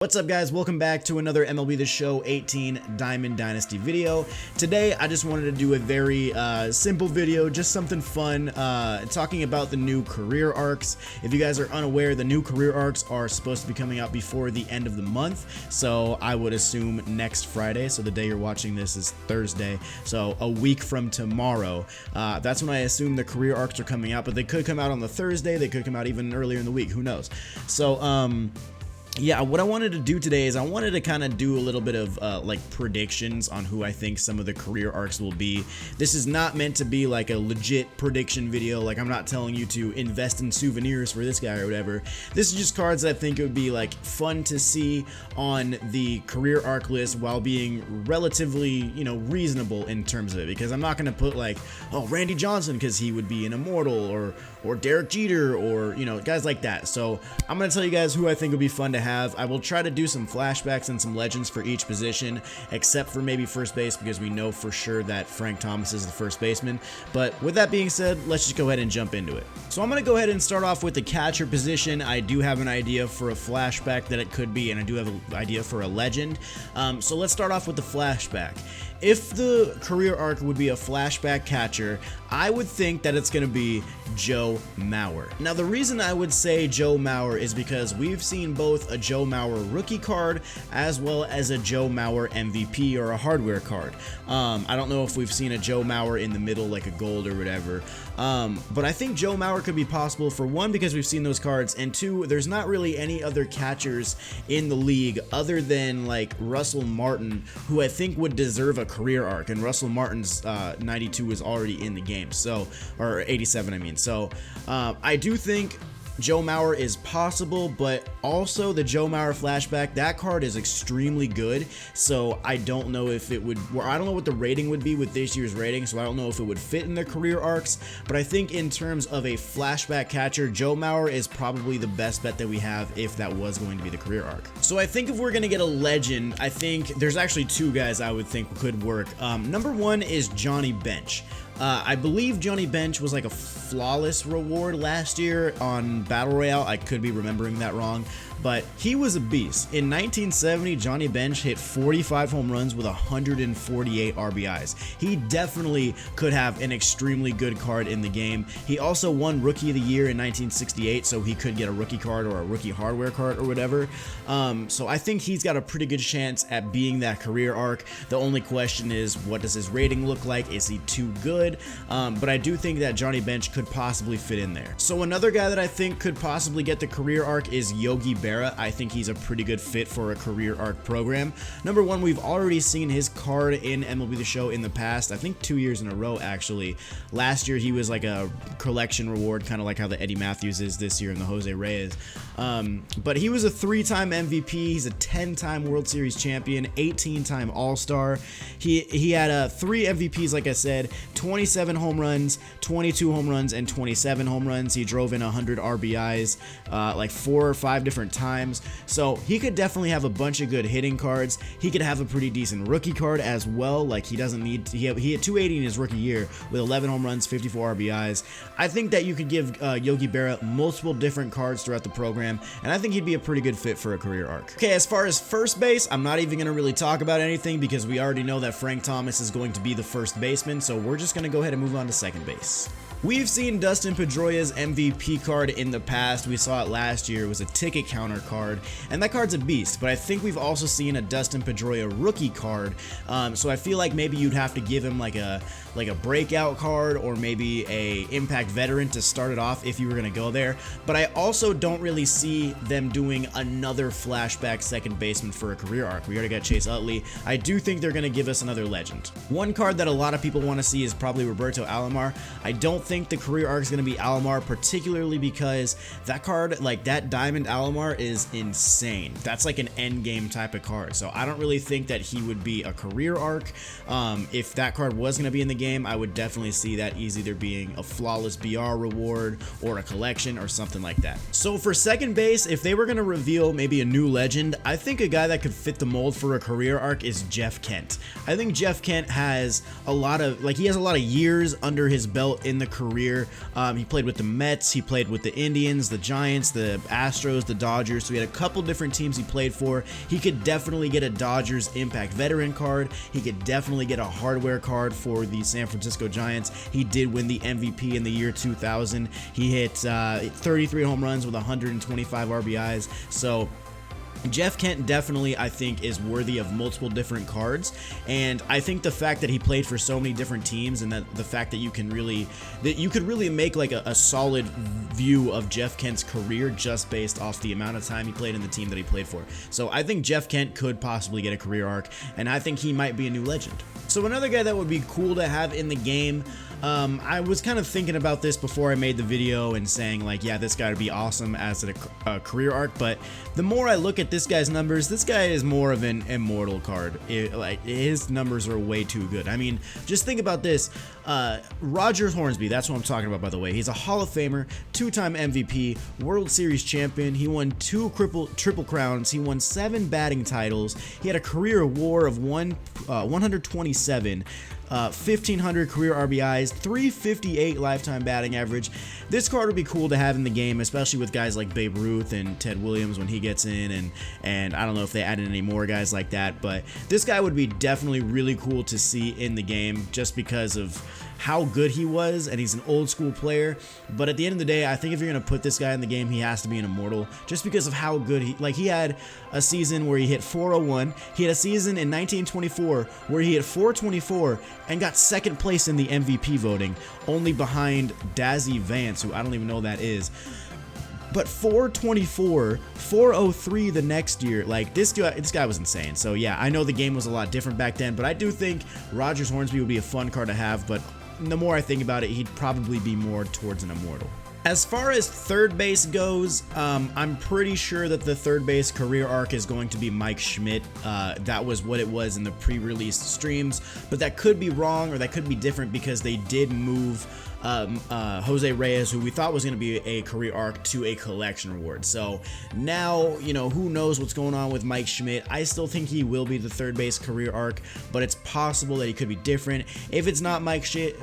What's up, guys? Welcome back to another MLB The Show 18 Diamond Dynasty video. Today I just wanted to do a very simple video, just something fun, talking about the new career arcs. If you guys are unaware, the new career arcs are supposed to be coming out before the end of the month, so I would assume next Friday. So the day you're watching this is Thursday, so a week from tomorrow, that's when I assume the career arcs are coming out. But they could come out on the Thursday, they could come out even earlier in the week, who knows. So yeah, what I wanted to do today is I wanted to kind of do a little bit of like predictions on who I think some of the career arcs will be. This is not meant to be like a legit prediction video. Like, I'm not telling you to invest in souvenirs for this guy or whatever. This is just cards that I think it would be like fun to see on the career arc list while being relatively, you know, reasonable in terms of it. Because I'm not going to put like, oh, Randy Johnson, because he would be an immortal, or Derek Jeter, or, you know, guys like that. So I'm going to tell you guys who I think would be fun to have. I will try to do some flashbacks and some legends for each position, except for maybe first base, because we know for sure that Frank Thomas is the first baseman. But with that being said, let's just go ahead and jump into it. So I'm going to go ahead and start off with the catcher position. I do have an idea for a flashback that it could be, and I do have an idea for a legend. So let's start off with the flashback. If the career arc would be a flashback catcher, I would think that it's going to be Joe Mauer. Now, the reason I would say Joe Mauer is because we've seen both a Joe Mauer rookie card as well as a Joe Mauer MVP or a hardware card. I don't know if we've seen a Joe Mauer in the middle, like a gold or whatever. But I think Joe Mauer could be possible, for one, because we've seen those cards, and two, there's not really any other catchers in the league other than like Russell Martin, who I think would deserve a career arc, and Russell Martin's 92 is already in the game, so, or 87 I mean. So I do think Joe Mauer is possible, but also the Joe Mauer flashback, that card is extremely good, so I don't know if it would, well, I don't know what the rating would be with this year's rating, so I don't know if it would fit in the career arcs, but I think in terms of a flashback catcher, Joe Mauer is probably the best bet that we have if that was going to be the career arc. So I think if we're going to get a legend, I think there's actually two guys I would think could work. Number one is Johnny Bench. I believe Johnny Bench was like a flawless reward last year on Battle Royale. I could be remembering that wrong, but he was a beast. In 1970, Johnny Bench hit 45 home runs with 148 RBIs. He definitely could have an extremely good card in the game. He also won Rookie of the Year in 1968, so he could get a rookie card or a rookie hardware card or whatever. So I think he's got a pretty good chance at being that career arc. The only question is, what does his rating look like? Is he too good? But I do think that Johnny Bench could possibly fit in there. So another guy that I think could possibly get the career arc is Yogi Berra. I think he's a pretty good fit for a career arc program. Number one, we've already seen his card in MLB The Show in the past, I think 2 years in a row actually. Last year he was like a collection reward, kind of like how the Eddie Matthews is this year in the Jose Reyes. But he was a 3-time MVP, he's a 10-time World Series champion, 18-time All-Star. He had 3 MVPs, like I said, 27 home runs, 22 home runs, and 27 home runs. He drove in 100 RBIs like 4 or 5 different times. So he could definitely have a bunch of good hitting cards. He could have a pretty decent rookie card as well. Like, he doesn't need to, he had 280 in his rookie year with 11 home runs, 54 RBIs. I think that you could give Yogi Berra multiple different cards throughout the program, and I think he'd be a pretty good fit for a career arc. Okay, as far as first base, I'm not even going to really talk about anything because we already know that Frank Thomas is going to be the first baseman, so we're just going to go ahead and move on to second base. We've seen Dustin Pedroia's MVP card in the past. We saw it last year. It was a ticket counter card, and that card's a beast, but I think we've also seen a Dustin Pedroia rookie card, so I feel like maybe you'd have to give him like a breakout card or maybe a impact veteran to start it off if you were going to go there. But I also don't really see them doing another flashback second baseman for a career arc. We already got Chase Utley. I do think they're going to give us another legend. One card that a lot of people want to see is probably Roberto Alomar. I don't think the career arc is going to be Alomar, particularly because that card, like that Diamond Alomar, is insane. That's like an end game type of card, so I don't really think that he would be a career arc. If that card was going to be in the game, I would definitely see that either being a flawless BR reward or a collection or something like that. So for second base, if they were going to reveal maybe a new legend, I think a guy that could fit the mold for a career arc is Jeff Kent. I think Jeff Kent has a lot of, like, he has a lot of years under his belt in the career. He played with the Mets, he played with the Indians, the Giants, the Astros, the Dodgers, so he had a couple different teams he played for. He could definitely get a Dodgers Impact Veteran card. He could definitely get a hardware card for the San Francisco Giants. He did win the MVP in the year 2000. He hit 33 home runs with 125 RBIs, so Jeff Kent definitely, I think, is worthy of multiple different cards, and I think the fact that he played for so many different teams, and that the fact that you could really make like a solid view of Jeff Kent's career just based off the amount of time he played in the team that he played for. So I think Jeff Kent could possibly get a career arc, and I think he might be a new legend. So another guy that would be cool to have in the game, I was kind of thinking about this before I made the video and saying like, yeah, this guy would be awesome as a career arc, but the more I look at this guy's numbers, this guy is more of an immortal card. Like, his numbers are way too good. I mean, just think about this. Roger Hornsby, that's what I'm talking about, by the way. He's a Hall of Famer, 2-time MVP, World Series champion. He won 2 triple crowns. He won 7 batting titles. He had a career WAR of 127. 1,500 career RBIs, 358 lifetime batting average. This card would be cool to have in the game, especially with guys like Babe Ruth and Ted Williams when he gets in, and I don't know if they added any more guys like that, but this guy would be definitely really cool to see in the game just because of how good he was, and he's an old school player. But at the end of the day, I think if you're gonna put this guy in the game, he has to be an immortal just because of how good he had a season where he hit 401. He had a season in 1924 where he hit 424 and got second place in the MVP voting, only behind Dazzy Vance, who I don't even know who that is. But 424, 403 the next year, like this guy was insane. So yeah, I know the game was a lot different back then, but I do think Rogers Hornsby would be a fun card to have, but the more I think about it, he'd probably be more towards an immortal. As far as third base goes, I'm pretty sure that the third base career arc is going to be Mike Schmidt. That was what it was in the pre-released streams, but that could be wrong, or that could be different because they did move Jose Reyes, who we thought was going to be a career arc, to a collection reward. So now, you know, who knows what's going on with Mike Schmidt. I still think he will be the third base career arc, but it's possible that he could be different. If it's not Mike Schmidt,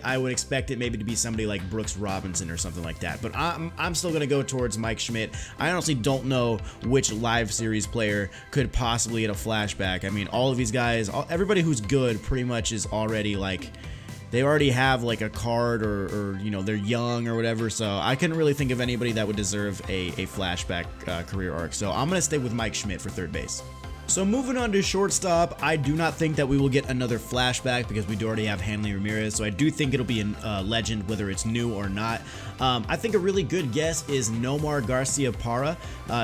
I would expect it maybe to be somebody like Brooks Robinson or something like that. But I'm still going to go towards Mike Schmidt. I honestly don't know which live series player could possibly get a flashback. I mean, all of these guys, everybody who's good pretty much is already like, they already have like a card, or you know, they're young or whatever, so I couldn't really think of anybody that would deserve a flashback career arc. So I'm gonna stay with Mike Schmidt for third base. So moving on to shortstop, I do not think that we will get another flashback because we do already have Hanley Ramirez, so I do think it'll be a legend whether it's new or not. I think a really good guess is Nomar Garciaparra.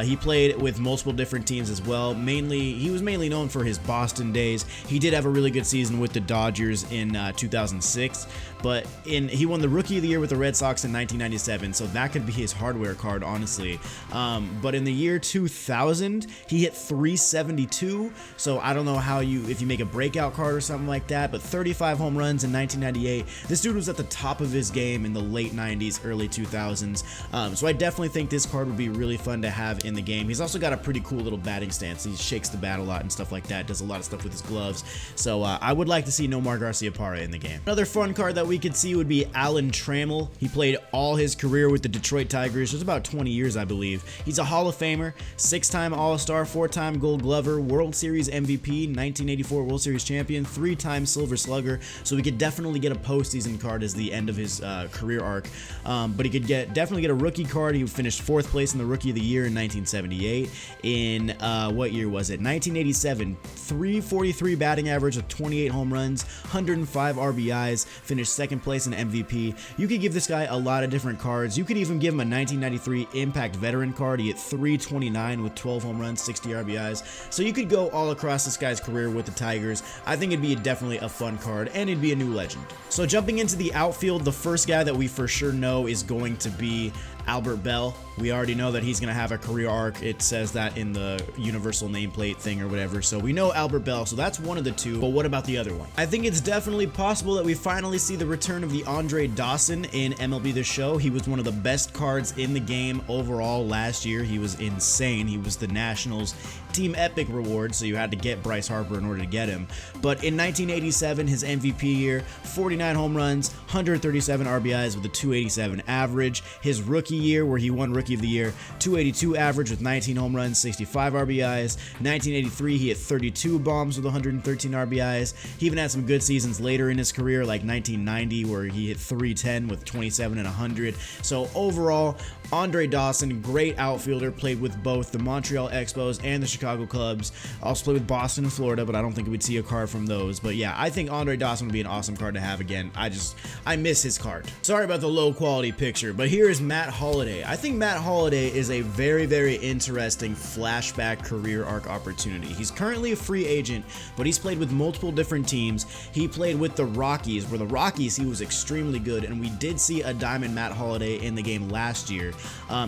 He played with multiple different teams as well. He was mainly known for his Boston days. He did have a really good season with the Dodgers in 2006, but he won the Rookie of the Year with the Red Sox in 1997, so that could be his hardware card, honestly. But in the year 2000, he hit 372, so I don't know how if you make a breakout card or something like that, but 35 home runs in 1998. This dude was at the top of his game in the late 90s, early 2000s, so I definitely think this card would be really fun to have in the game. He's also got a pretty cool little batting stance. He shakes the bat a lot and stuff like that, does a lot of stuff with his gloves, so I would like to see Nomar Garciaparra in the game. Another fun card that we could see would be Alan Trammell. He played all his career with the Detroit Tigers. It was about 20 years, I believe. He's a Hall of Famer, 6-time All-Star, 4-time Gold Glover, World Series MVP, 1984 World Series champion, 3-time Silver Slugger, so we could definitely get a postseason card as the end of his career arc. But he could definitely get a rookie card. He finished 4th place in the Rookie of the Year in 1978. In what year was it? 1987. 343 batting average with 28 home runs, 105 RBIs, finished 2nd place in MVP. You could give this guy a lot of different cards. You could even give him a 1993 Impact Veteran card. He hit 329 with 12 home runs, 60 RBIs. So you could go all across this guy's career with the Tigers. I think it'd be definitely a fun card, and it'd be a new legend. So jumping into the outfield, the first guy that we for sure know is going to be Albert Bell, we already know that he's going to have a career arc. It says that in the universal nameplate thing or whatever. So we know Albert Bell, so that's one of the two. But what about the other one? I think it's definitely possible that we finally see the return of the Andre Dawson in MLB The Show. He was one of the best cards in the game overall last year. He was insane. He was the Nationals Team Epic reward, so you had to get Bryce Harper in order to get him. But in 1987, his MVP year, 49 home runs, 137 RBIs with a 287 average. His rookie year, where he won Rookie of the Year, 282 average with 19 home runs, 65 RBIs. 1983, he hit 32 bombs with 113 RBIs. He even had some good seasons later in his career, like 1990, where he hit 310 with 27 and 100. So overall, Andre Dawson, great outfielder, played with both the Montreal Expos and the Chicago Cubs. Also played with Boston and Florida, but I don't think we'd see a card from those. But yeah, I think Andre Dawson would be an awesome card to have again. I miss his card. Sorry about the low quality picture, but here is Matt Holliday. I think Matt Holliday is a very, very interesting flashback career arc opportunity. He's currently a free agent, but he's played with multiple different teams. He played with the Rockies, where the Rockies he was extremely good, and we did see a diamond Matt Holliday in the game last year.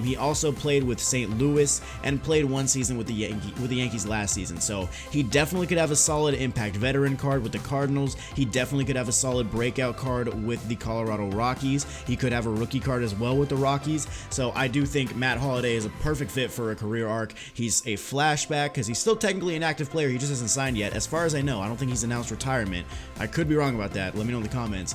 He also played with St. Louis and played one season with the Yankees last season. So he definitely could have a solid impact veteran card with the Cardinals. He definitely could have a solid breakout card with the Colorado Rockies. He could have a rookie card as well with the Rockies. So I do think Matt Holliday is a perfect fit for a career arc. He's a flashback because he's still technically an active player. He just hasn't signed yet. As far as I know, I don't think he's announced retirement. I could be wrong about that. Let me know in the comments.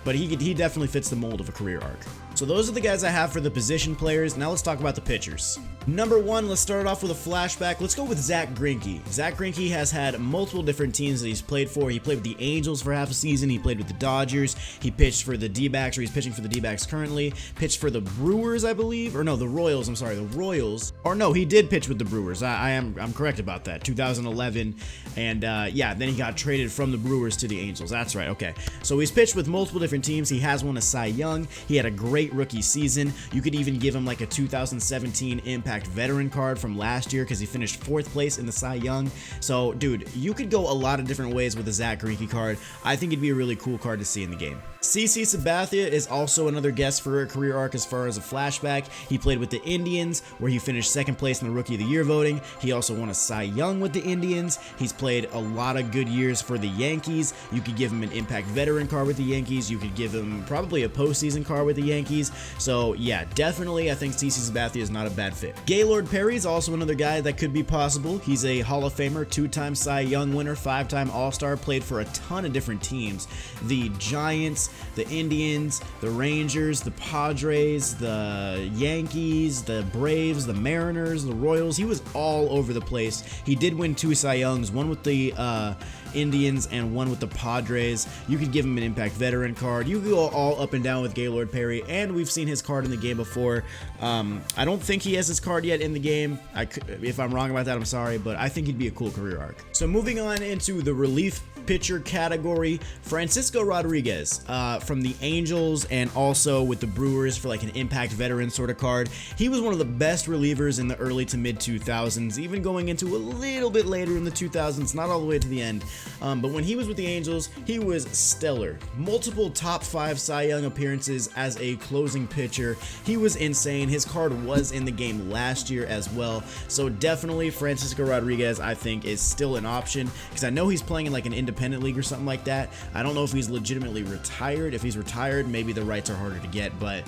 But he definitely fits the mold of a career arc. So those are the guys I have for the position players. Now let's talk about the pitchers. Number one, let's start off with a flashback. Let's go with Zach Greinke. Zach Greinke has had multiple different teams that he's played for. He played with the Angels for half a season. He played with the Dodgers. He pitched for the D-backs, or he's pitching for the D-backs currently. Pitched for the Brewers, I believe. Or no, the Royals. I'm sorry, the Royals. Or no, he did pitch with the Brewers. I'm correct about that. 2011. And yeah, then he got traded from the Brewers to the Angels. That's right. Okay. So he's pitched with multiple different teams. He has won a Cy Young. He had a great rookie season. You could even give him like a 2017 Impact Veteran card from last year because he finished 4th place in the Cy Young. So, dude, you could go a lot of different ways with the Zach Greinke card. I think it'd be a really cool card to see in the game. CC Sabathia is also another guest for a career arc as far as a flashback. He played with the Indians, where he finished 2nd place in the Rookie of the Year voting. He also won a Cy Young with the Indians. He's played a lot of good years for the Yankees. You could give him an Impact Veteran card with the Yankees. You could give him probably a postseason card with the Yankees. So yeah, definitely I think CC Sabathia is not a bad fit. Gaylord Perry is also another guy that could be possible. He's a Hall of Famer, 2-time Cy Young winner, 5-time All-Star, played for a ton of different teams. The Giants, the Indians, the Rangers, the Padres, the Yankees, the Braves, the Mariners, the Royals. He was all over the place. He did win 2 Cy Youngs, one with the Indians and one with the Padres. You could give him an Impact Veteran card. You could go all up and down with Gaylord Perry, and we've seen his card in the game before. I don't think he has his card yet in the game. If I'm wrong about that, I'm sorry, but I think he'd be a cool career arc. So moving on into the relief pitcher category, Francisco Rodriguez from the Angels and also with the Brewers for like an Impact Veteran sort of card. He was one of the best relievers in the early to mid 2000s, even going into a little bit later in the 2000s, not all the way to the end. But when he was with the Angels, he was stellar. Multiple top 5 Cy Young appearances as a closing pitcher. He was insane. His card was in the game last year as well. So definitely Francisco Rodriguez, I think, is still an option because I know he's playing in like an independent league or something like that. I don't know if he's legitimately retired. If he's retired, maybe the rights are harder to get, but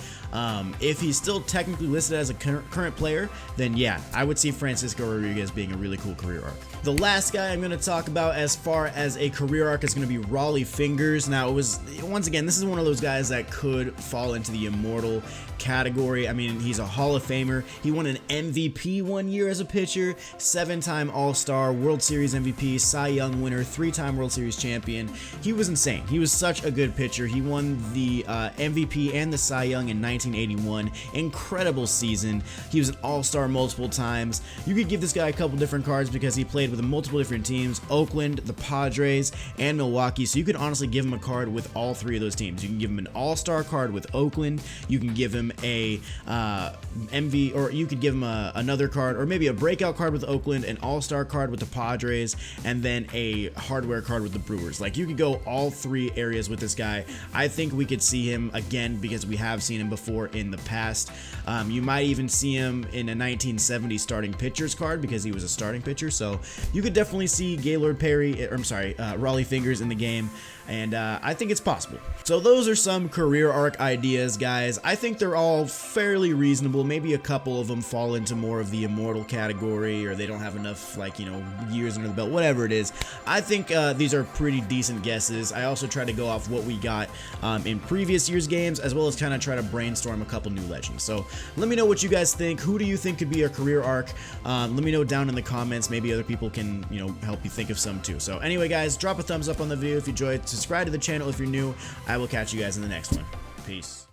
if he's still technically listed as a current player, then yeah, I would see Francisco Rodriguez being a really cool career arc. The last guy I'm going to talk about as far as a career arc is going to be Raleigh Fingers. Now, it was, once again, this is one of those guys that could fall into the immortal category. I mean, he's a Hall of Famer. He won an MVP one year as a pitcher, 7-time All-Star, World Series MVP, Cy Young winner, 3-time World Series champion. He was insane. He was such a good pitcher. He won the MVP and the Cy Young in 1981. Incredible season. He was an All-Star multiple times. You could give this guy a couple different cards because he played with multiple different teams: Oakland, the Padres, and Milwaukee. So you could honestly give him a card with all three of those teams. You can give him an all-star card with Oakland. You can give him a MV, or you could give him another card, or maybe a breakout card with Oakland, an all-star card with the Padres, and then a hardware card with the Brewers. Like, you could go all three areas with this guy. I think we could see him again because we have seen him before in the past. You might even see him in a 1970 starting pitchers card because he was a starting pitcher. So you could definitely see Gaylord Perry, or I'm sorry, Raleigh Fingers in the game. And I think it's possible. So those are some career arc ideas, guys. I think they're all fairly reasonable. Maybe a couple of them fall into more of the immortal category, or they don't have enough, like, you know, years under the belt, whatever it is. I think these are pretty decent guesses. I also try to go off what we got in previous year's games, as well as kind of try to brainstorm a couple new legends. So let me know what you guys think. Who do you think could be a career arc? Let me know down in the comments. Maybe other people can, you know, help you think of some too. So anyway, guys, drop a thumbs up on the video if you enjoyed. Subscribe to the channel if you're new. I will catch you guys in the next one. Peace.